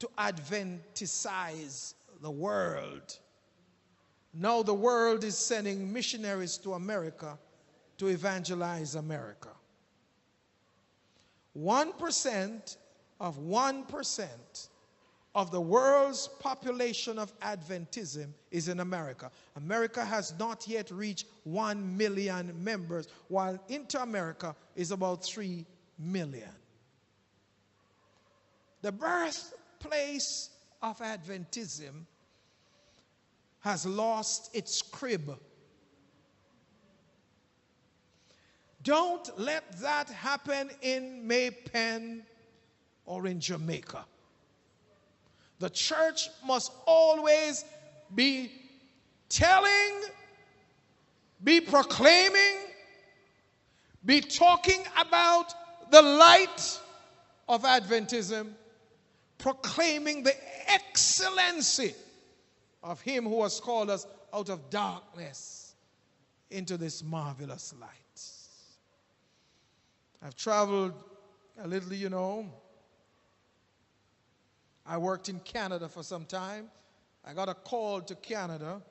to Adventicize the world. Now the world is sending missionaries to America to evangelize America. 1% of 1% of the world's population of Adventism is in America. America has not yet reached 1 million members, while Inter-America is about 3 million. The birthplace of Adventism has lost its crib. Don't let that happen in Maypen or in Jamaica. The church must always be telling, be proclaiming, be talking about the light of Adventism, proclaiming the excellency of him who has called us out of darkness into this marvelous light. I've traveled a little, you know. I worked in Canada for some time. I got a call to Canada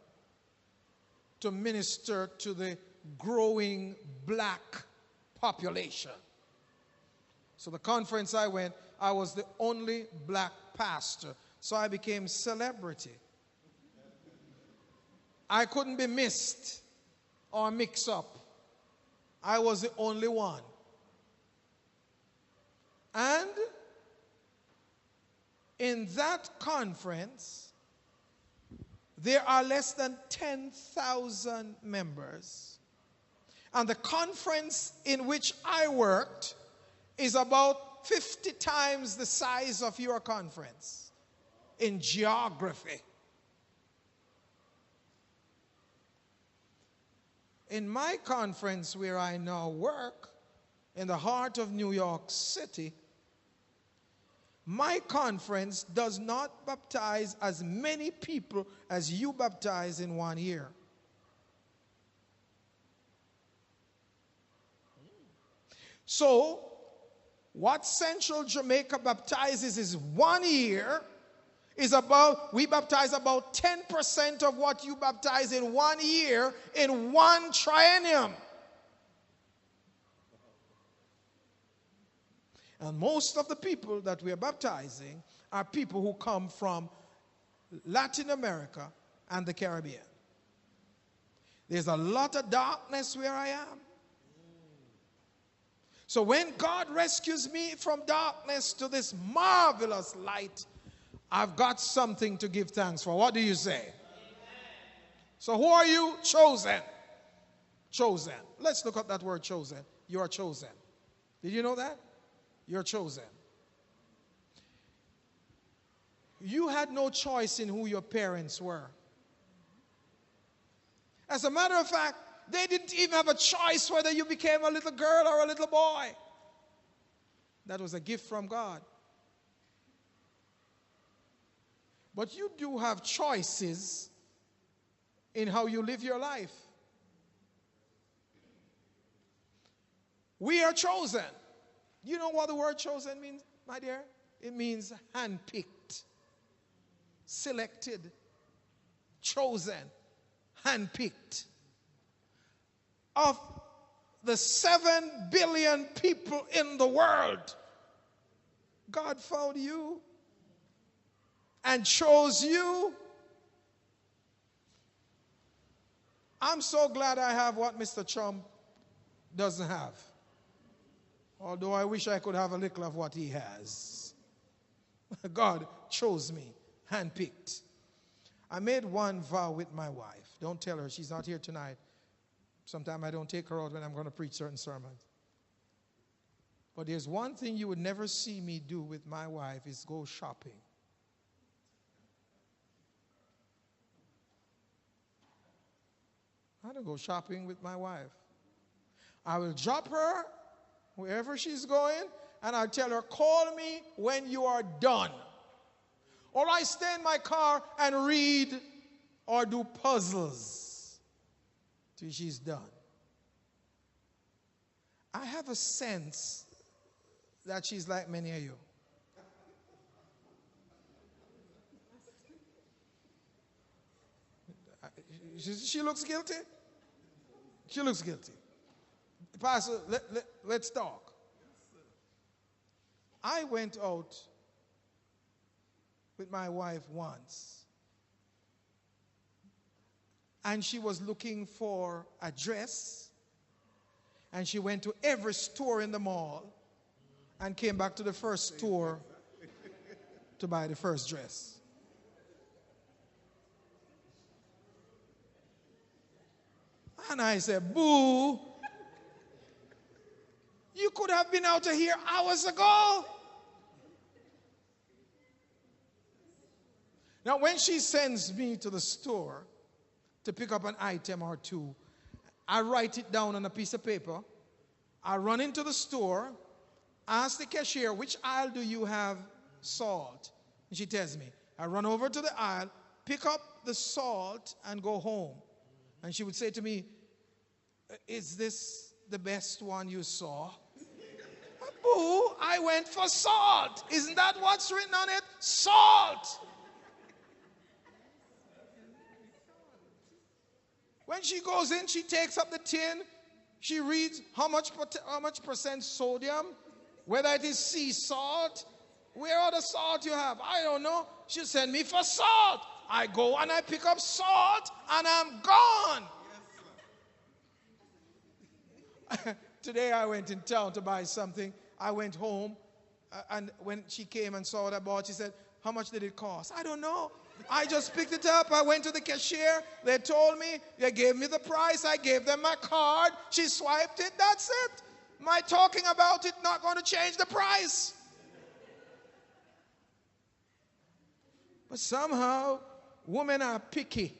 to minister to the growing black population. So the conference I went, I was the only black pastor. So I became celebrity. I couldn't be missed or mixed up. I was the only one. And in that conference, there are less than 10,000 members. And the conference in which I worked is about 50 times the size of your conference in geography. In my conference where I now work, in the heart of New York City, my conference does not baptize as many people as you baptize in 1 year. So, what Central Jamaica baptizes is 1 year, we baptize about 10% of what you baptize in 1 year in one triennium. And most of the people that we are baptizing are people who come from Latin America and the Caribbean. There's a lot of darkness where I am. So when God rescues me from darkness to this marvelous light, I've got something to give thanks for. What do you say? Amen. So who are you? Chosen. Chosen. Let's look up that word chosen. You are chosen. Did you know that? You're chosen. You had no choice in who your parents were. As a matter of fact, they didn't even have a choice whether you became a little girl or a little boy. That was a gift from God. But you do have choices in how you live your life. We are chosen. You know what the word chosen means, my dear? It means handpicked, selected, chosen, handpicked. Of the 7 billion people in the world, God found you and chose you. I'm so glad I have what Mr. Trump doesn't have. Although I wish I could have a little of what he has. God chose me, handpicked. I made one vow with my wife. Don't tell her, she's not here tonight. Sometimes I don't take her out when I'm going to preach certain sermons. But there's one thing you would never see me do with my wife is go shopping. I don't go shopping with my wife. I will drop her wherever she's going, and I'll tell her, call me when you are done. Or I stay in my car and read or do puzzles till she's done. I have a sense that she's like many of you. She looks guilty. She looks guilty. Pastor, let's talk. I went out with my wife once, and she was looking for a dress, and she went to every store in the mall and came back to the first store to buy the first dress. And I said, boo, you could have been out of here hours ago. Now, when she sends me to the store to pick up an item or two, I write it down on a piece of paper. I run into the store, ask the cashier, which aisle do you have salt? And she tells me. I run over to the aisle, pick up the salt, and go home. And she would say to me, is this the best one you saw? Boo, I went for salt. Isn't that what's written on it? Salt. When she goes in, she takes up the tin. She reads how much percent sodium, whether it is sea salt. Where other salt you have? I don't know. She send me for salt. I go and I pick up salt and I'm gone. Yes, today I went in town to buy something. I went home and when she came and saw what I bought, she said, how much did it cost? I don't know. I just picked it up. I went to the cashier. They told me. They gave me the price. I gave them my card. She swiped it. That's it. My talking about it not going to change the price. But somehow, women are picky.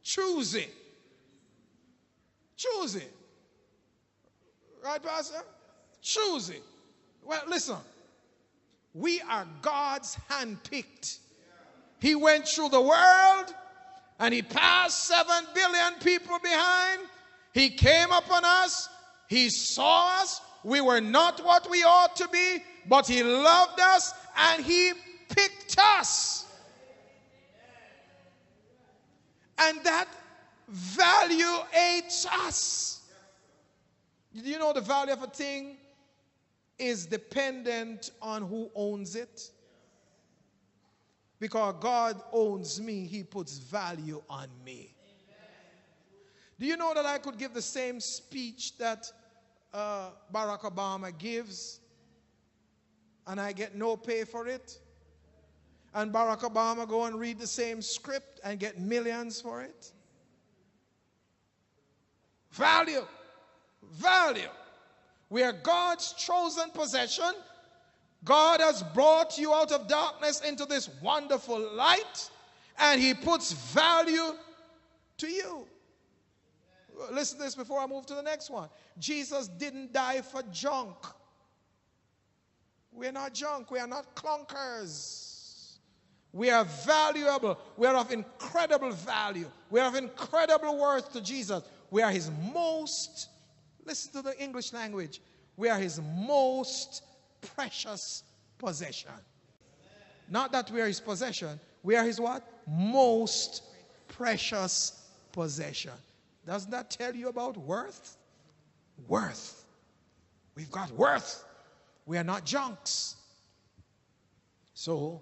Choosy. Choosy. Right, Pastor? Choosy. Well, listen. We are God's handpicked. He went through the world and he passed 7 billion people behind. He came upon us. He saw us. We were not what we ought to be, but he loved us and he picked us. And that valuates us. Do you know the value of a thing is dependent on who owns it? Because God owns me, he puts value on me. Do you know that I could give the same speech that Barack Obama gives and I get no pay for it? And Barack Obama go and read the same script and get millions for it? Value. Value. We are God's chosen possession. God has brought you out of darkness into this wonderful light, and he puts value to you. Listen to this before I move to the next one. Jesus didn't die for junk. We're not junk. We are not clunkers. We are valuable. We are of incredible value. We are of incredible worth to Jesus. We are his most, listen to the English language, we are his most precious possession. Not that we are his possession. We are his what? Most precious possession. Doesn't that tell you about worth? Worth. We've got worth. We are not junks. So,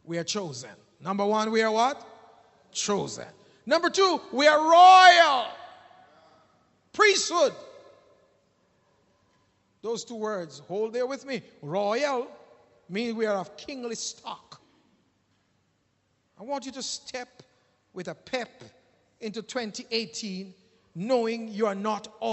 we are chosen. Number one, we are what? Chosen. Number two, we are royal. Priesthood. Those two words, hold there with me. Royal means we are of kingly stock. I want you to step with a pep into 2018 knowing you are not all